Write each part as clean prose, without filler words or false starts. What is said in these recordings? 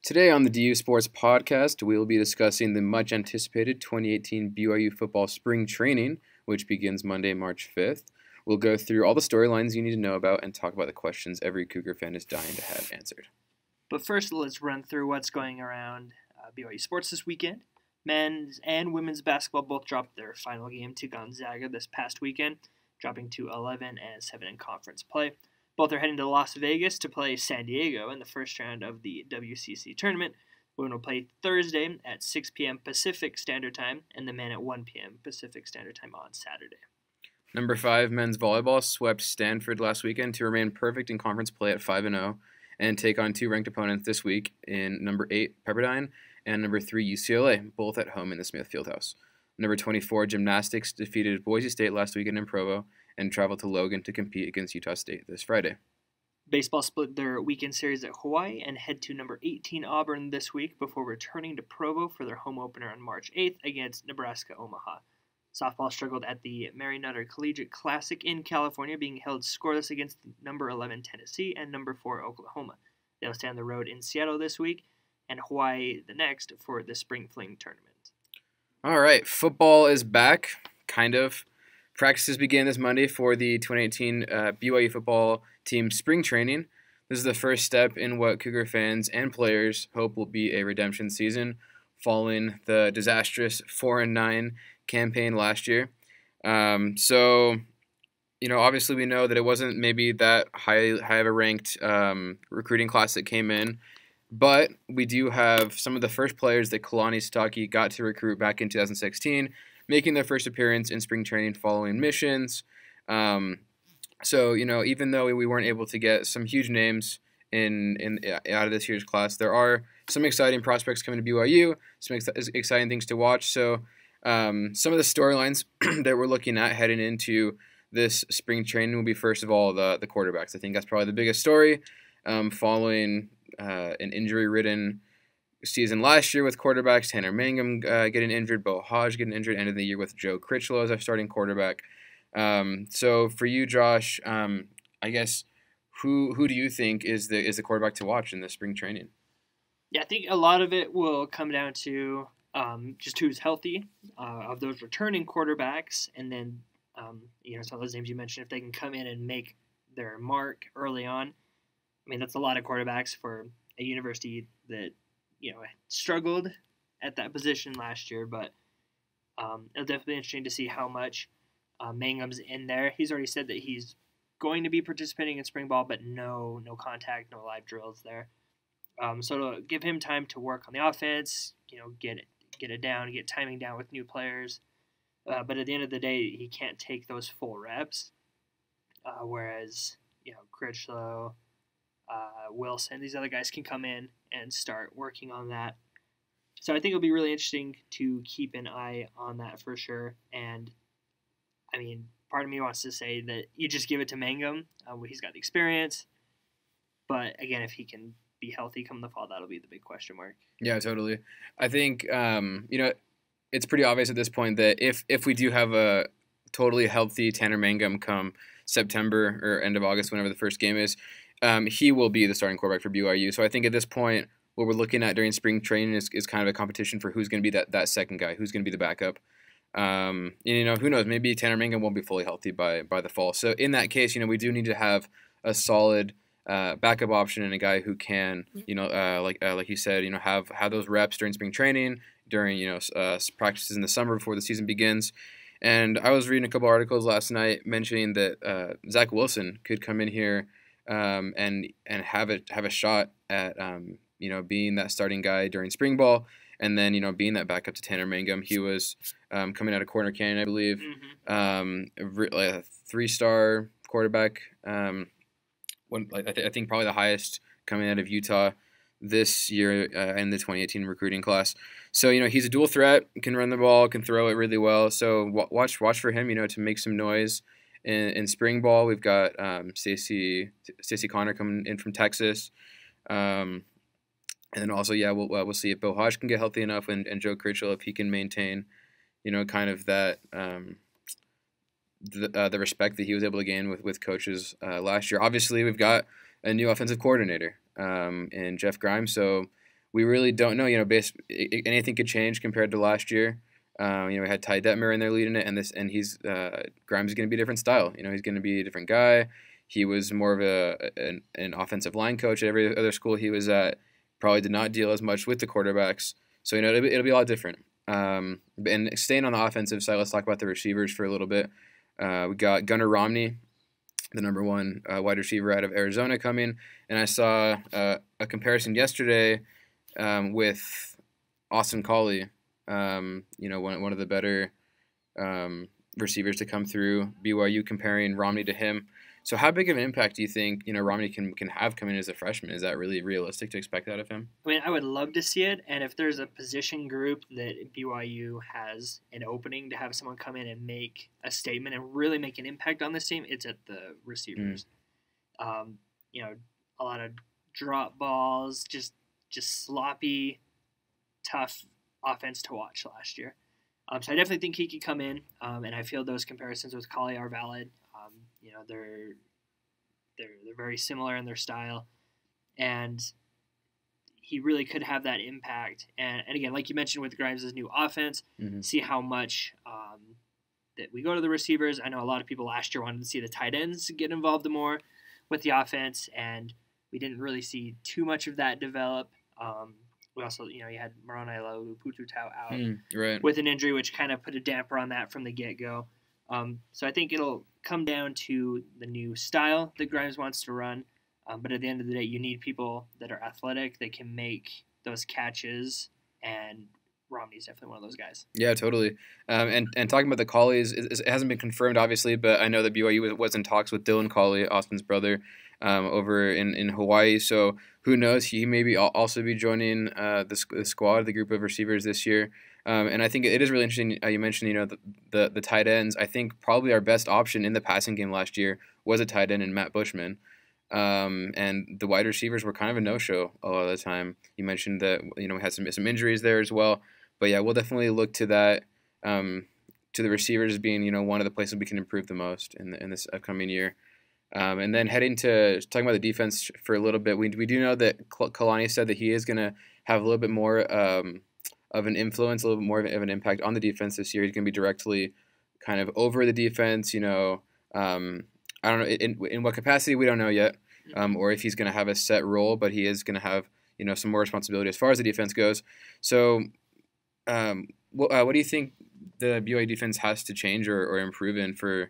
Today on the DU Sports Podcast, we will be discussing the much anticipated 2018 BYU football spring training, which begins Monday, March 5th. We'll go through all the storylines you need to know about and talk about the questions every Cougar fan is dying to have answered. But first, let's run through what's going around BYU sports this weekend. Men's and women's basketball both dropped their final game to Gonzaga this past weekend, dropping to 11 and 7 in conference play. Both are heading to Las Vegas to play San Diego in the first round of the WCC tournament. Women will play Thursday at 6 p.m. Pacific Standard Time, and the men at 1 p.m. Pacific Standard Time on Saturday. Number 5, men's volleyball swept Stanford last weekend to remain perfect in conference play at 5-0 and take on two ranked opponents this week in number 8, Pepperdine, and number 3, UCLA, both at home in the Smith Fieldhouse. Number 24, gymnastics defeated Boise State last weekend in Provo and traveled to Logan to compete against Utah State this Friday. Baseball split their weekend series at Hawaii and head to number 18 Auburn this week before returning to Provo for their home opener on March 8th against Nebraska Omaha. Softball struggled at the Mary Nutter Collegiate Classic in California, being held scoreless against number 11 Tennessee and number 4 Oklahoma. They'll stay on the road in Seattle this week and Hawaii the next for the Spring Fling tournament. All right, football is back, kind of. Practices began this Monday for the 2018 BYU football team spring training. This is the first step in what Cougar fans and players hope will be a redemption season following the disastrous 4-9 campaign last year. Obviously we know that it wasn't maybe that high of a ranked recruiting class that came in, but we do have some of the first players that Kalani Sitake got to recruit back in 2016, making their first appearance in spring training following missions. Even though we weren't able to get some huge names in out of this year's class, there are some exciting prospects coming to BYU, some exciting things to watch. So some of the storylines that we're looking at heading into this spring training will be, first of all, the quarterbacks. I think that's probably the biggest story following an injury-ridden season last year with quarterbacks. Tanner Mangum getting injured, Bo Hodge getting injured, end of the year with Joe Critchlow as our starting quarterback. So for you, Josh, I guess who do you think is the quarterback to watch in the spring training? Yeah, I think a lot of it will come down to just who's healthy of those returning quarterbacks, and then some of those names you mentioned, if they can come in and make their mark early on. I mean, that's a lot of quarterbacks for a university that struggled at that position last year, but it'll definitely be interesting to see how much Mangum's in there. He's already said that he's going to be participating in spring ball, but no contact, no live drills there. So to give him time to work on the offense, get it down, get timing down with new players. But at the end of the day, he can't take those full reps. Whereas Critchlow, Wilson, these other guys can come in and start working on that. So I think it'll be really interesting to keep an eye on that for sure. And I mean, part of me wants to say that you just give it to Mangum. He's got the experience. But again, if he can be healthy come the fall, that'll be the big question mark. Yeah, totally. I think, it's pretty obvious at this point that if we do have a totally healthy Tanner Mangum come September or end of August, whenever the first game is, he will be the starting quarterback for BYU. So I think at this point, what we're looking at during spring training is kind of a competition for who's going to be that second guy, who's going to be the backup. Who knows? Maybe Tanner Mangum won't be fully healthy by the fall. So in that case, we do need to have a solid backup option and a guy who can, like you said, have those reps during spring training, during practices in the summer before the season begins. And I was reading a couple articles last night mentioning that Zach Wilson could come in here and have a shot at being that starting guy during spring ball, and then being that backup to Tanner Mangum. He was coming out of Corner Canyon, I believe, a 3-star quarterback. I think probably the highest coming out of Utah this year in the 2018 recruiting class. So he's a dual threat, can run the ball, can throw it really well. So watch for him, to make some noise in spring ball. We've got Stacey Connor coming in from Texas. And then also, we'll see if Bill Hodge can get healthy enough, and Joe Critchlow, if he can maintain, kind of that the respect that he was able to gain with coaches last year. Obviously, we've got a new offensive coordinator in Jeff Grimes, so we really don't know. Anything could change compared to last year. We had Ty Detmer in there leading it, and he's Grimes is going to be a different style. He's going to be a different guy. He was more of an offensive line coach at every other school he was at. Probably did not deal as much with the quarterbacks, so it'll be a lot different. And staying on the offensive side, let's talk about the receivers for a little bit. We got Gunnar Romney, the number one wide receiver out of Arizona, coming, and I saw a comparison yesterday with Austin Collie. One of the better receivers to come through BYU, comparing Romney to him. So how big of an impact do you think Romney can have coming as a freshman? Is that really realistic to expect out of him? I mean, I would love to see it, and if there's a position group that BYU has an opening to have someone come in and make a statement and really make an impact on this team, it's at the receivers. A lot of drop balls, just sloppy, tough offense to watch last year. So I definitely think he could come in, and I feel those comparisons with Collie are valid. They're very similar in their style, and he really could have that impact. And again, like you mentioned with Grimes' new offense, see how much that we go to the receivers. I know a lot of people last year wanted to see the tight ends get involved more with the offense, and we didn't really see too much of that develop. We also, you had Moroni Pututau out with an injury, which kind of put a damper on that from the get-go. So I think it'll come down to the new style that Grimes wants to run. But at the end of the day, you need people that are athletic, that can make those catches, and Romney's definitely one of those guys. Yeah, totally. And talking about the Collies, it hasn't been confirmed, obviously, but I know that BYU was in talks with Dylan Collie, Austin's brother, over in Hawaii. So who knows? He may also be joining the squad, the group of receivers this year. And I think it is really interesting. You mentioned, the tight ends. I think probably our best option in the passing game last year was a tight end in Matt Bushman. And the wide receivers were kind of a no-show a lot of the time. You mentioned that we had some injuries there as well. But yeah, we'll definitely look to that, to the receivers being one of the places we can improve the most in this upcoming year. And then heading to talking about the defense for a little bit, we do know that Kalani said that he is going to have a little bit more of an influence, a little bit more of an impact on the defense this year. He's going to be directly kind of over the defense. I don't know in what capacity, we don't know yet, or if he's going to have a set role, but he is going to have some more responsibility as far as the defense goes. So, what do you think the BYU defense has to change or improve in to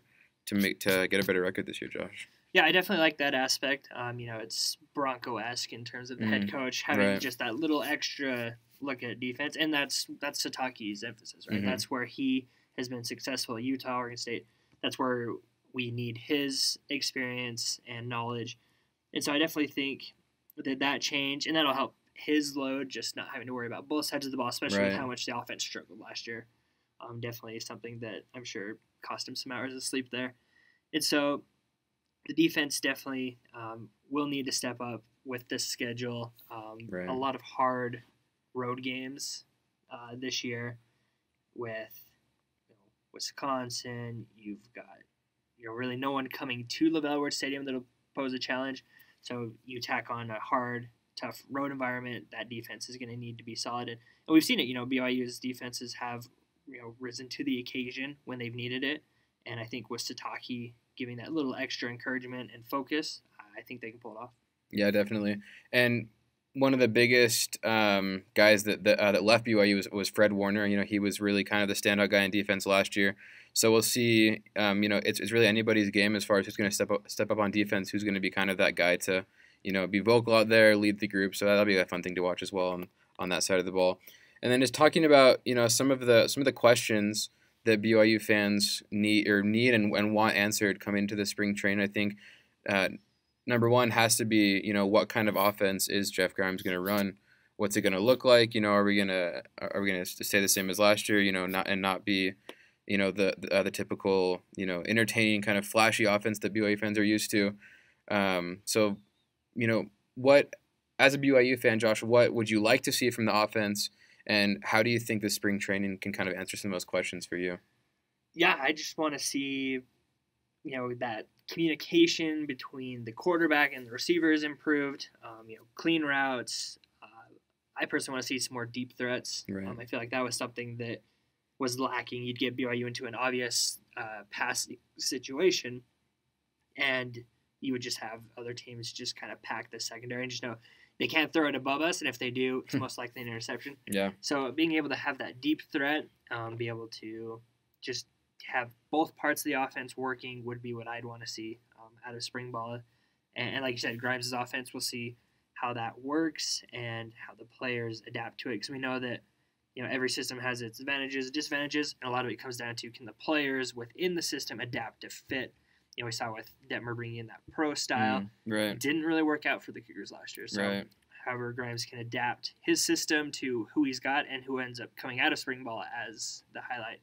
get a better record this year, Josh? Yeah, I definitely like that aspect. It's Bronco-esque in terms of the head coach having just that little extra look at defense, and that's Sataki's emphasis, right? That's where he has been successful at Utah, Oregon State. That's where we need his experience and knowledge. And so I definitely think that change, and that'll help his load, just not having to worry about both sides of the ball, especially with how much the offense struggled last year. Definitely something that I'm sure cost him some hours of sleep there. And so the defense definitely will need to step up with this schedule. A lot of hard road games this year with Wisconsin. You've got really no one coming to LaVell Edwards Stadium that'll pose a challenge. So you tack on a hard, tough road environment. That defense is going to need to be solid. And we've seen it. BYU's defenses have risen to the occasion when they've needed it. And I think with Sataki giving that little extra encouragement and focus, I think they can pull it off. Yeah, definitely. And one of the biggest guys that left BYU was Fred Warner. He was really kind of the standout guy in defense last year. So we'll see. It's really anybody's game as far as who's going to step up on defense, who's going to be kind of that guy to be vocal out there, lead the group. So that'll be a fun thing to watch as well on that side of the ball. And then just talking about some of the questions that BYU fans need and want answered coming into the spring train. I think number one has to be what kind of offense is Jeff Grimes going to run? What's it going to look like? Are we gonna stay the same as last year? Not be the typical entertaining kind of flashy offense that BYU fans are used to. So what, as a BYU fan, Josh, what would you like to see from the offense, and how do you think the spring training can kind of answer some of those questions for you? Yeah, I just want to see that communication between the quarterback and the receivers improved. Clean routes, I personally want to see some more deep threats. Right. I feel like that was something that was lacking. You'd get BYU into an obvious pass situation, and you would just have other teams just kind of pack the secondary and just know they can't throw it above us, and if they do, it's most likely an interception. Yeah. So being able to have that deep threat, be able to just have both parts of the offense working would be what I'd want to see out of spring ball. And like you said, Grimes' offense, we'll see how that works and how the players adapt to it, because we know that every system has its advantages and disadvantages, and a lot of it comes down to, can the players within the system adapt to fit. We saw with Detmer bringing in that pro style. Right. It didn't really work out for the Cougars last year. So, right. However, Grimes can adapt his system to who he's got and who ends up coming out of spring ball as the highlight.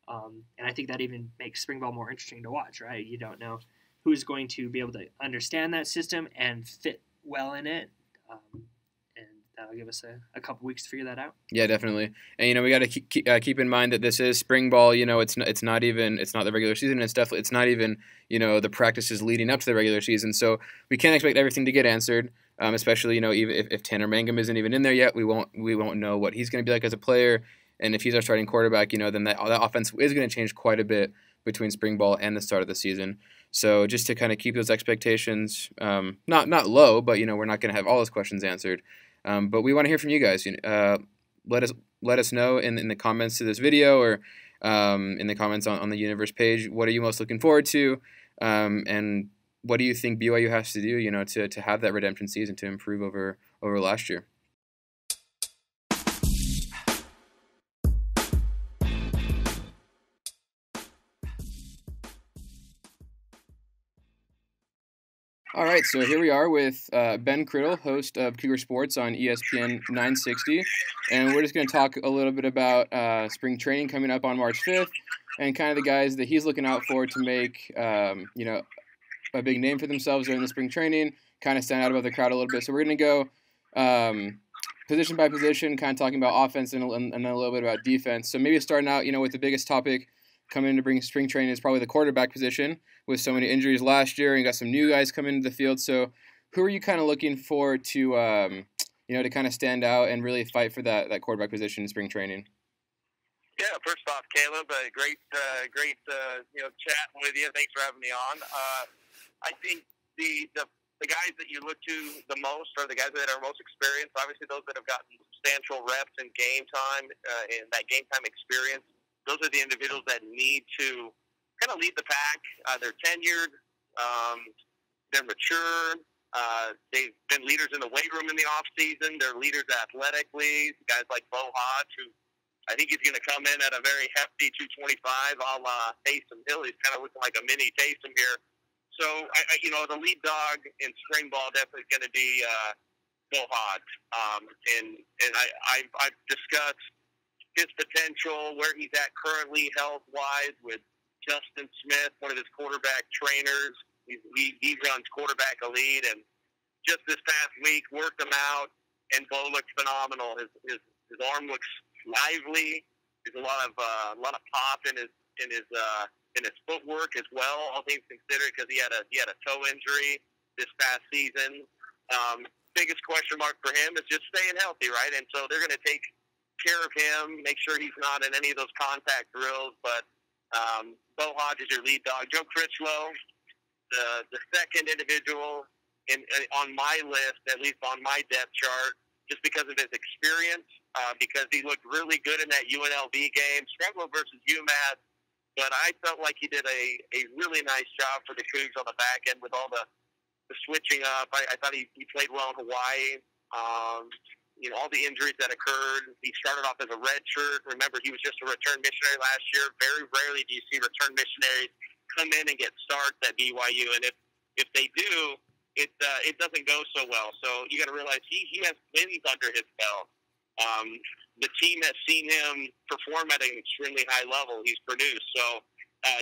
And I think that even makes spring ball more interesting to watch, right? You don't know who's going to be able to understand that system and fit well in it. And that'll give us a couple weeks to figure that out. Yeah, definitely. And we got to keep in mind that this is spring ball. It's not the regular season. It's not even the practices leading up to the regular season. So we can't expect everything to get answered. Especially even if Tanner Mangum isn't even in there yet, we won't know what he's going to be like as a player. And if he's our starting quarterback, then that offense is going to change quite a bit between spring ball and the start of the season. So just to kind of keep those expectations not low, but we're not going to have all those questions answered. But we want to hear from you guys. Let us know in the comments to this video or in the comments on the Universe page. What are you most looking forward to? And what do you think BYU has to do, to have that redemption season to improve over last year? All right, so here we are with Ben Criddle, host of Cougar Sports on ESPN 960, and we're just going to talk a little bit about spring training coming up on March 5th and kind of the guys that he's looking out for to make, a big name for themselves during the spring training, kind of stand out above the crowd a little bit. So we're going to go position by position, kind of talking about offense and then a little bit about defense. So maybe starting out, with the biggest topic coming into spring training is probably the quarterback position, with so many injuries last year, and you got some new guys coming into the field. So who are you kind of looking for to to kind of stand out and really fight for that quarterback position in spring training? Yeah, first off, Caleb, great chatting with you. Thanks for having me on. I think the guys that you look to the most are the guys that are most experienced. Obviously, those that have gotten substantial reps and game time and that game time experience. Those are the individuals that need to kind of lead the pack. They're tenured. They're mature. They've been leaders in the weight room in the off season. They're leaders athletically. Guys like Bo Hodge, who I think he's going to come in at a very hefty 225, a la Taysom Hill. He's kind of looking like a mini Taysom here. So, the lead dog in spring ball definitely is going to be Bo Hodge. And I've discussed his potential, where he's at currently health-wise with Justin Smith, one of his quarterback trainers. He runs Quarterback Elite, and just this past week worked him out, and Bo looks phenomenal. His arm looks lively. There's a lot of pop in his footwork as well, all things considered, because he had a toe injury this past season. Biggest question mark for him is just staying healthy, right? And so they're going to take care of him, make sure he's not in any of those contact drills. But Bo Hodge is your lead dog. Joe Critchlow, the second individual on my list, at least on my depth chart, just because of his experience, because he looked really good in that UNLV game, struggled versus UMass, but I felt like he did a really nice job for the Cougs on the back end with all the switching up. I thought he played well in Hawaii. All the injuries that occurred. He started off as a red shirt. Remember, he was just a return missionary last year. Very rarely do you see return missionaries come in and get starts at BYU, and if they do, it doesn't go so well. So you got to realize he has wins under his belt. The team has seen him perform at an extremely high level. He's produced. So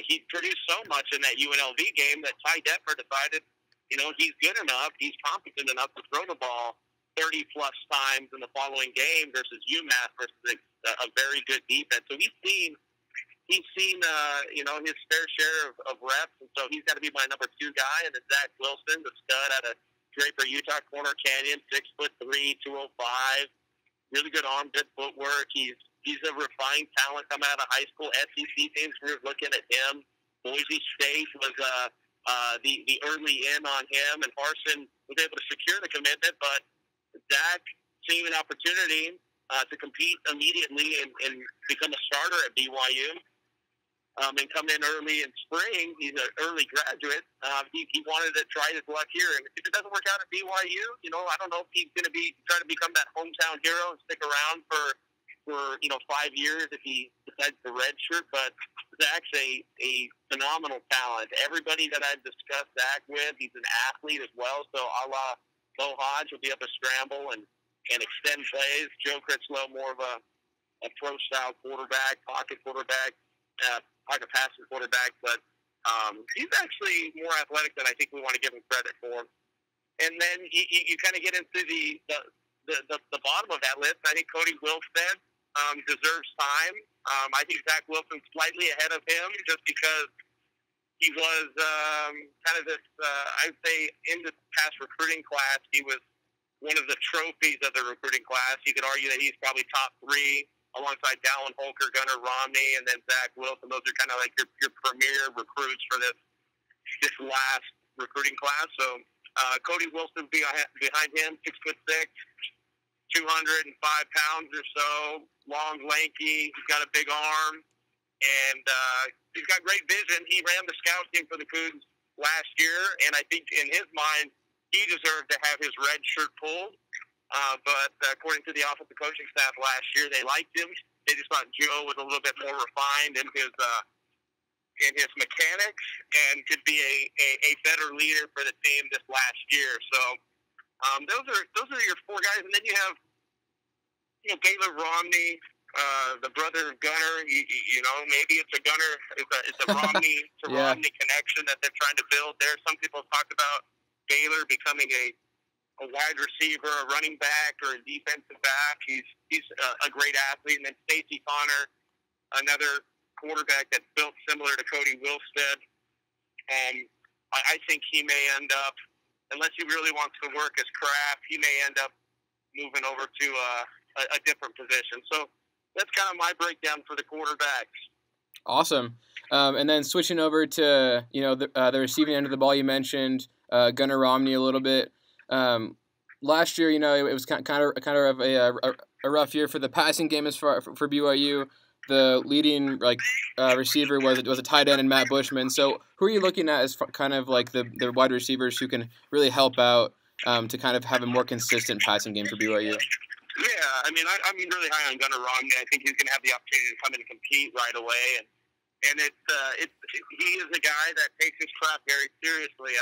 he produced so much in that UNLV game that Ty Detmer decided, he's good enough, he's competent enough to throw the ball 30-plus times in the following game versus UMass versus a very good defense. So he's seen his fair share of reps, and so he's got to be my number 2 guy. And then Zach Wilson, the stud out of Draper, Utah, Corner Canyon, 6'3", 205. really good arm, good footwork. He's a refined talent coming out of high school. SEC teams were looking at him. Boise State was the early in on him, and Harsin was able to secure the commitment. But Zach seeing an opportunity to compete immediately and become a starter at BYU. And come in early in spring. He's an early graduate. He wanted to try his luck here, and if it doesn't work out at BYU, I don't know if he's going to be trying to become that hometown hero and stick around for 5 years if he decides to redshirt. But Zach's a phenomenal talent. Everybody that I've discussed Zach with, he's an athlete as well. So a la Bo Hodge will be able to scramble and extend plays. Joe Critchlow, more of a pro-style quarterback, pocket quarterback. Pocket passing quarterback, but he's actually more athletic than I think we want to give him credit for. And then you kind of get into the bottom of that list. I think Cody Wilstead deserves time. I think Zach Wilson's slightly ahead of him just because he was kind of this, I would say, in this past recruiting class, he was one of the trophies of the recruiting class. You could argue that he's probably top 3 alongside Dallin Holker, Gunnar Romney, and then Zach Wilson. Those are kind of like your premier recruits for this last recruiting class. So Cody Wilson behind him, 6'6", 205 pounds or so, long, lanky. He's got a big arm, and he's got great vision. He ran the scout team for the Cougs last year, and I think in his mind, he deserved to have his red shirt pulled. But according to the offensive coaching staff last year, they liked him. They just thought Joe was a little bit more refined in his mechanics and could be a better leader for the team this last year. So those are your 4 guys, and then you have Caleb Romney, the brother of Gunner. Maybe it's a Gunner, it's a Romney Romney connection that they're trying to build there. Some people have talked about Baylor becoming a wide receiver, a running back, or a defensive back. He's a great athlete. And then Stacey Connor, another quarterback that's built similar to Cody Wilstead. I think he may end up, unless he really wants to work his craft, he may end up moving over to a different position. So that's kind of my breakdown for the quarterbacks. Awesome. And then switching over to the receiving end of the ball, you mentioned Gunnar Romney a little bit. Last year, it was kind of a rough year for the passing game as far for BYU. The leading receiver was a tight end in Matt Bushman. So who are you looking at as kind of like the wide receivers who can really help out to kind of have a more consistent passing game for BYU? Yeah, I'm really high on Gunnar Romney. I think he's going to have the opportunity to come in and compete right away, and he is a guy that takes his craft very seriously.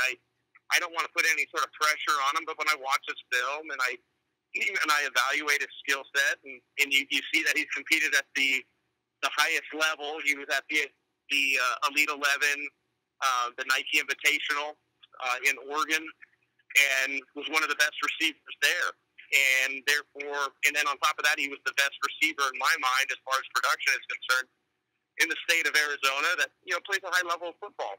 I don't want to put any sort of pressure on him, but when I watch his film and I evaluate his skill set, and you see that he's competed at the highest level. He was at the Elite 11, the Nike Invitational in Oregon, and was one of the best receivers there. And then on top of that, he was the best receiver in my mind as far as production is concerned in the state of Arizona that plays a high level of football.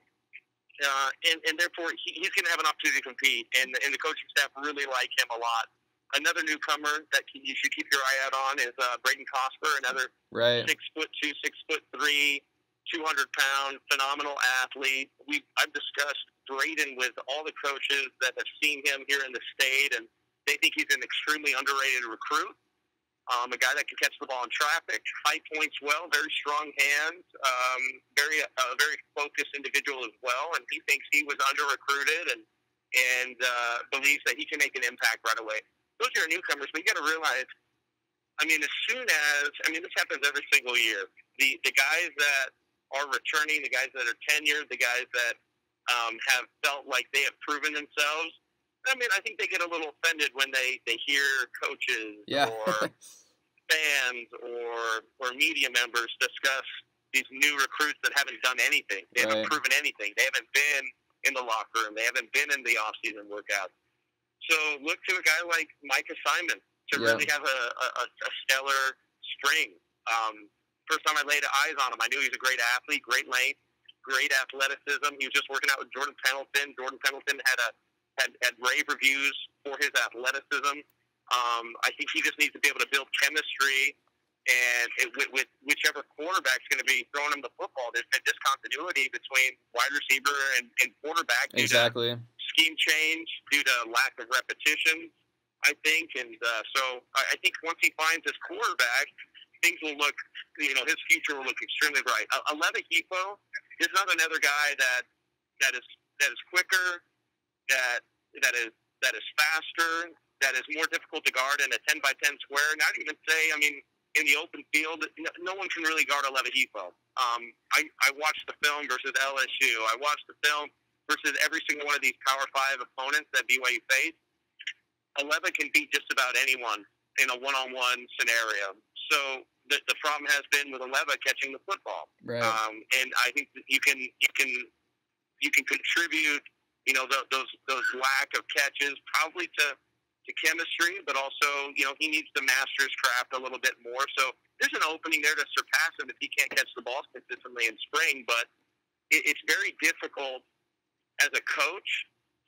And therefore, he's going to have an opportunity to compete, and the coaching staff really like him a lot. Another newcomer that you should keep your eye out on is Braden Cosper, another 6'2", 6'3", 200-pound, phenomenal athlete. I've discussed Braden with all the coaches that have seen him here in the state, and they think he's an extremely underrated recruit. A guy that can catch the ball in traffic, high points well, very strong hands, very focused individual as well, and he thinks he was under-recruited and believes that he can make an impact right away. Those are your newcomers, but you got to realize, this happens every single year. The guys that are returning, the guys that are tenured, the guys that have felt like they have proven themselves, I think they get a little offended when they hear coaches or fans or media members discuss these new recruits that haven't done anything. They haven't proven anything. They haven't been in the locker room. They haven't been in the off-season workouts. So look to a guy like Micah Simon to really have a stellar spring. First time I laid eyes on him, I knew he was a great athlete, great length, great athleticism. He was just working out with Jordan Pendleton. Jordan Pendleton had rave reviews for his athleticism. I think he just needs to be able to build chemistry and with whichever quarterback's going to be throwing him the football. There's been discontinuity between wide receiver and quarterback due Exactly. to scheme change, due to lack of repetition, I think. And so I think once he finds his quarterback, things will look, his future will look extremely bright. Aleva Hifo is not another guy that is quicker, that is faster, that is more difficult to guard in a 10-by-10 square. Not even say, in the open field, no one can really guard Aleva Hifo. I watched the film versus LSU. I watched the film versus every single one of these Power 5 opponents that BYU faced. Aleva can beat just about anyone in a one-on-one scenario. So the problem has been with Aleva catching the football. Right. And I think that you can contribute, those lack of catches probably to chemistry, but also, he needs to master his craft a little bit more. So there's an opening there to surpass him if he can't catch the balls consistently in spring. But it's very difficult as a coach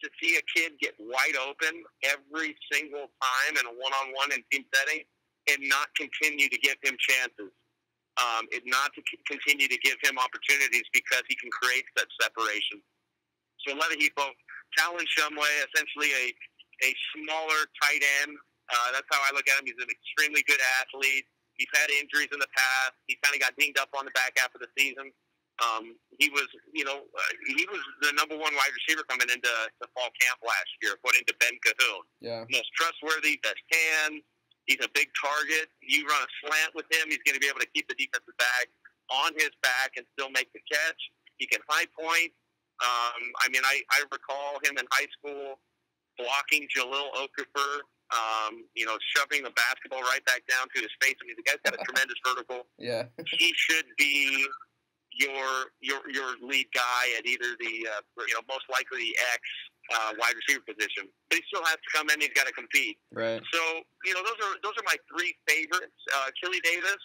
to see a kid get wide open every single time in a one-on-one and team setting and not continue to give him chances, and not to continue to give him opportunities because he can create that separation. So Aleva Hifo, Talon Shumway, essentially a smaller tight end. That's how I look at him. He's an extremely good athlete. He's had injuries in the past. He kind of got dinged up on the back half of the season. He was the number one wide receiver coming into the fall camp last year, according to Ben Cahoon. Yeah. Most trustworthy, best hands. He's a big target. You run a slant with him, he's going to be able to keep the defensive back on his back and still make the catch. He can high point. I recall him in high school blocking Jalil Okafor, shoving the basketball right back down to his face. The guy's got a tremendous vertical. Yeah. He should be your lead guy at either the most likely the X wide receiver position. But he still has to come in. He's got to compete. Right. So those are my three favorites. Killy Davis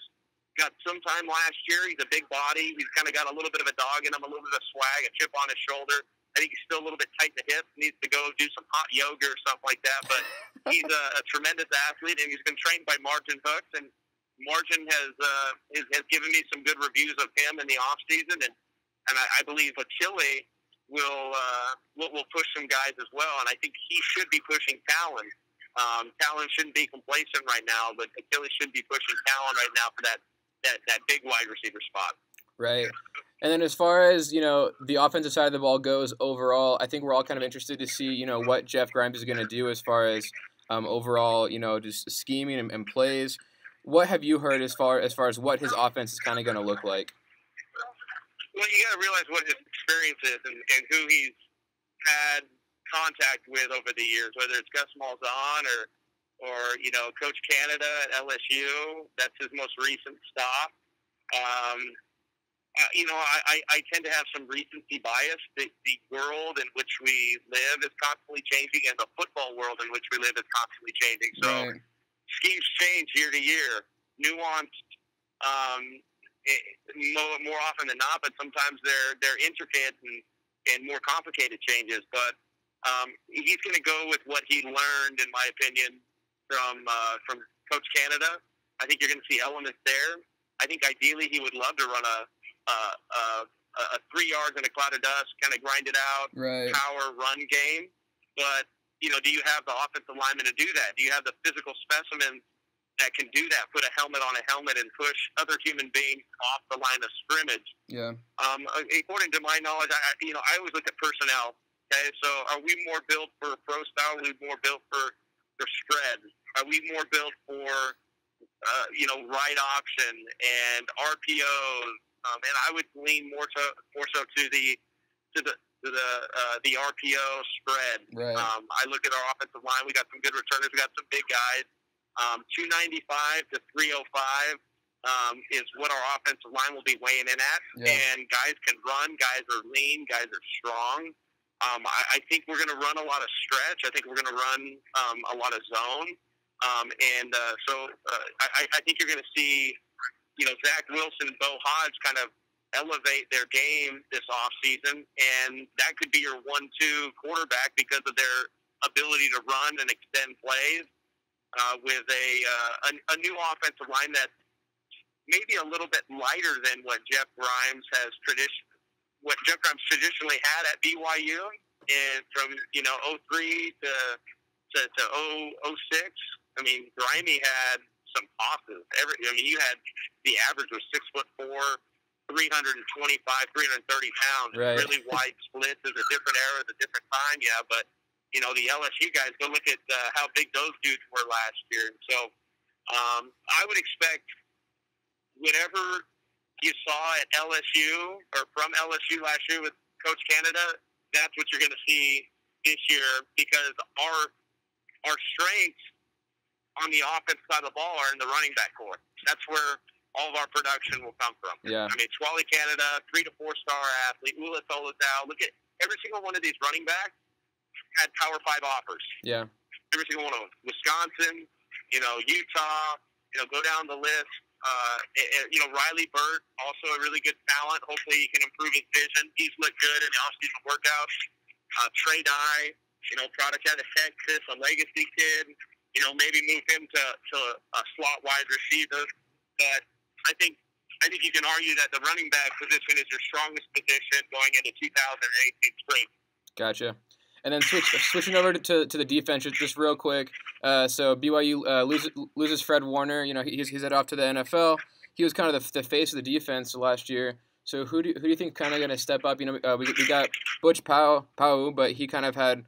got some time last year. He's a big body. He's kind of got a little bit of a dog in him, a little bit of swag, a chip on his shoulder. I think he's still a little bit tight in the hips. Needs to go do some hot yoga or something like that. But he's a tremendous athlete, and he's been trained by Margin Hooks. And Margin has given me some good reviews of him in the off season, and I believe Achille will push some guys as well. And I think he should be pushing Talon. Talon shouldn't be complacent right now, but Achille should be pushing Talon right now for that big wide receiver spot. Right. And then as far as, the offensive side of the ball goes overall, I think we're all kind of interested to see, what Jeff Grimes is going to do as far as overall, just scheming and plays. What have you heard as far as what his offense is kind of going to look like? Well, you got to realize what his experience is and who he's had contact with over the years, whether it's Gus Malzahn or Coach Canada at LSU. That's his most recent stop. I tend to have some recency bias. The world in which we live is constantly changing, and the football world in which we live is constantly changing. So schemes change year to year, nuanced more often than not, but sometimes they're intricate and more complicated changes. But he's going to go with what he learned, in my opinion, from Coach Canada. I think you're going to see elements there. I think ideally he would love to run a 3 yards in a cloud of dust, kind of grind it out, power run game. But, do you have the offensive lineman to do that? Do you have the physical specimen that can do that, put a helmet on a helmet and push other human beings off the line of scrimmage? Yeah. According to my knowledge, I always look at personnel. Okay, so are we more built for pro style? Are we more built for spread? Are we more built for right option and RPOs? And I would lean more so to the RPO spread. Right. I look at our offensive line. We got some good returners. We got some big guys. 295 to 305 is what our offensive line will be weighing in at. Yeah. And guys can run. Guys are lean. Guys are strong. I think we're going to run a lot of stretch. I think we're going to run a lot of zone. So I think you're going to see, Zach Wilson and Bo Hodge kind of elevate their game this offseason, and that could be your 1-2 quarterback because of their ability to run and extend plays. with a new offensive line that's maybe a little bit lighter than what Jeff Grimes traditionally had at BYU, and from 03 to 06. I mean, Grimey had some tosses. You had the average was 6'4", 325, 330 pounds. Right. Really wide splits. It's a different era, it's a different time. Yeah, but the LSU guys, go look at how big those dudes were last year. So I would expect whatever you saw at LSU or from LSU last year with Coach Canada, that's what you're going to see this year, because our strengths on the offense side of the ball are in the running back core. That's where all of our production will come from. Yeah. I mean, Swally Canada, 3 to 4 star athlete, Ula Tolotau. Look at every single one of these running backs had Power 5 offers. Yeah. Every single one of them. Wisconsin, Utah, go down the list. Riley Burt, also a really good talent. Hopefully he can improve his vision. He's looked good in the offseason workouts. Trey Dye, product out of Texas, a legacy kid. Maybe move him to a slot wide receiver. But I think you can argue that the running back position is your strongest position going into 2018 spring. Gotcha. And then switching over to the defense just real quick. So BYU loses Fred Warner. He's headed off to the NFL. He was kind of the face of the defense last year. So who do you think kind of going to step up? We got Butch Pau, but he kind of had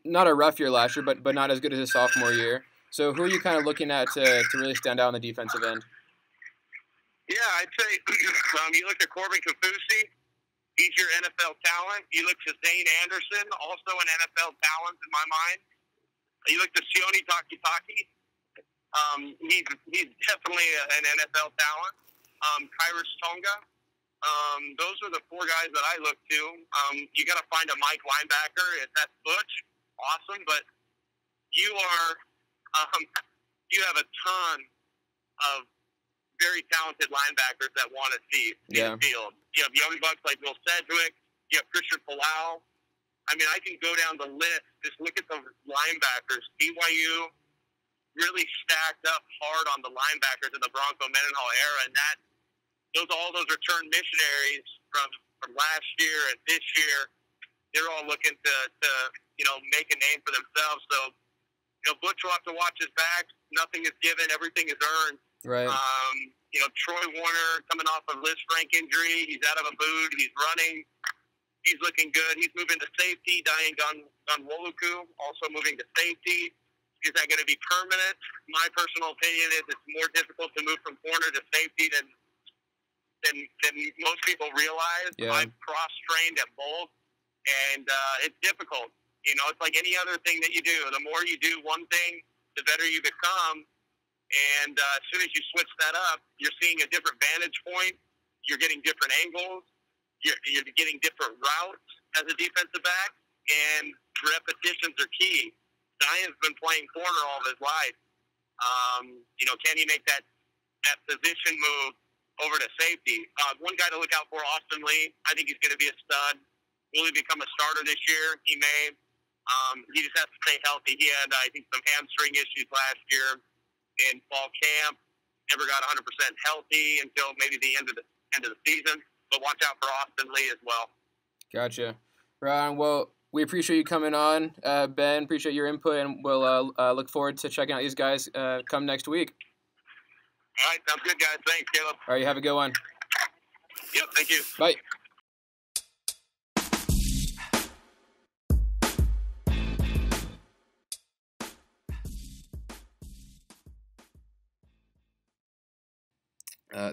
not a rough year last year, but not as good as his sophomore year. So who are you kind of looking at to really stand out on the defensive end? Yeah, I'd say you look at Corbin Kafusi. He's your NFL talent. You look to Zane Anderson, also an NFL talent in my mind. You look to Sione Takitaki. He's definitely an NFL talent. Kairos Tonga. Those are the 4 guys that I look to. You got to find a Mike linebacker. If that's Butch, awesome. But you have a ton of very talented linebackers that want to see the field. You have young bucks like Will Sedgwick. You have Christian Palau. I mean, I can go down the list. Just look at the linebackers. BYU really stacked up hard on the linebackers in the Bronco Mendenhall era, and all those return missionaries from last year and this year, they're all looking to make a name for themselves. So, Butch will have to watch his back. Nothing is given. Everything is earned. Right. Troy Warner coming off a Liz Frank injury. He's out of a boot. He's running. He's looking good. He's moving to safety. Diane Gunwoluku also moving to safety. Is that going to be permanent? My personal opinion is it's more difficult to move from corner to safety than most people realize. Yeah. I've cross-trained at both, and it's difficult. It's like any other thing that you do. The more you do one thing, the better you become. And as soon as you switch that up, you're seeing a different vantage point. You're getting different angles. You're getting different routes as a defensive back, and repetitions are key. Diane's been playing corner all of his life. Can he make that position move over to safety? One guy to look out for, Austin Lee. I think he's going to be a stud. Will he become a starter this year? He may. He just has to stay healthy. He had, I think, some hamstring issues last year in fall camp. Never got 100% healthy until maybe the end of the season. But watch out for Austin Lee as well. Gotcha. Ryan, well, we appreciate you coming on. Ben, appreciate your input, and we'll look forward to checking out these guys come next week. All right, sounds good, guys. Thanks, Caleb. All right, you have a good one. Yep, thank you. Bye.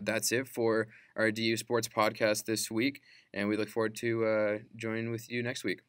That's it for our DU Sports podcast this week, and we look forward to joining with you next week.